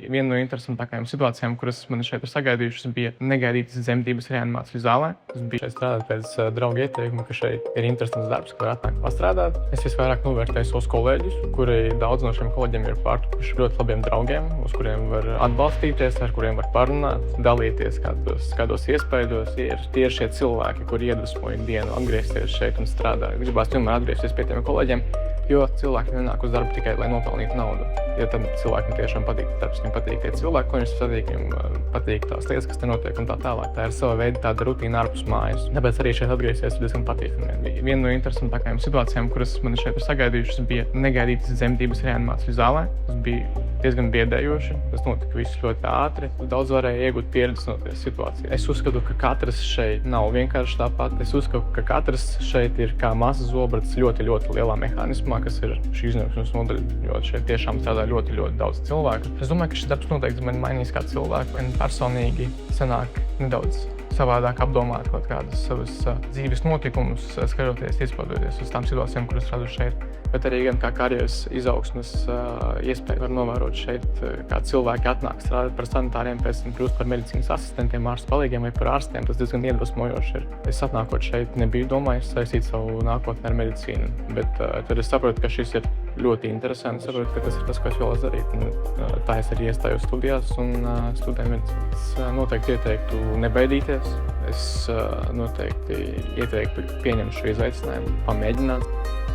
viena no interesantākajām situācijām, kuras man šeit ir sagaidījušas, bija negaidītas dzemdības reanimācijas zālē. Es biju šeit strādāt pēc drauga ieteikuma, ka šeit ir interesants darbs, kur atnāk pastrādāt. Es visvairāk novērtēju savus kolēģus, kuri daudz no šiem kolēģiem ir pārtupuši ļoti labiem draugiem, uz kuriem var atbalstīties, ar kuriem var parunāt, dalīties kādos iespaidos. Tie ir šie cilvēki, kuri iedvesmo ikdienu atgriezties šeit un strādāt. Gribās vienmēr atgriezties pie tiem kolēģiem, jo cilvēki nenāk uz darbu tikai, lai nopelnītu naudu. Ja tam cilvēkam tiešām patīk darbs, viņam patīk tie cilvēki, ko viņš satiek, viņam patīk tās lietas, kas te notiek un tā tālāk. Tā ir sava veida tāda rutīna ārpus mājas. Tāpēc arī šeit atgriezties diezgan patīkami. Viena no interesantākajām situācijām, kuras man šeit ir sagaidījušas, bija negaidītas dzemdības reanimācijas zālē. Tas bija diezgan biedējoši. Tas notika viss ļoti ātri. Daudz varēja iegūt pieredzi no tās situācijas. Es uzskatu, ka katrs šeit nav vienkārši tāpat. Es uzskatu, ka katrs šeit ir kā mazs zobrats ļoti lielā mehānismā, kas ir šī izņemšanas nodaļa, jo šeit tiešām strādā ļoti daudz cilvēku. Es domāju, ka šis darbs noteikti mani mainīs kā cilvēku, un personīgi sanāk nedaudz savādāk apdomāt kaut kādas savas dzīves notikumus, skatoties, izpaudoties uz tām situācijām, kuras radu šeit. Bet arī gan kā karjeras izaugsmes iespēju var novērot šeit, kā cilvēki atnāk strādāt par sanitāriem, pēc tam kļūst par medicīnas asistentiem, ārstu palīgiem vai par ārstiem. Tas diezgan iedvesmojoši ir. Es atnākot šeit nebiju domājis saistīt savu nākotni ar medicīnu, bet tad es saprotu, ka šis ir ļoti interesanti. Es saprotu, ka tas ir tas, ko es vēlos darīt. Tā es arī iestājos studijās un studēju medicīnu. Es noteikti ieteiktu nebaidīties. Es noteikti ieteiktu pieņemt šo izaicinājumu, pamēģināt.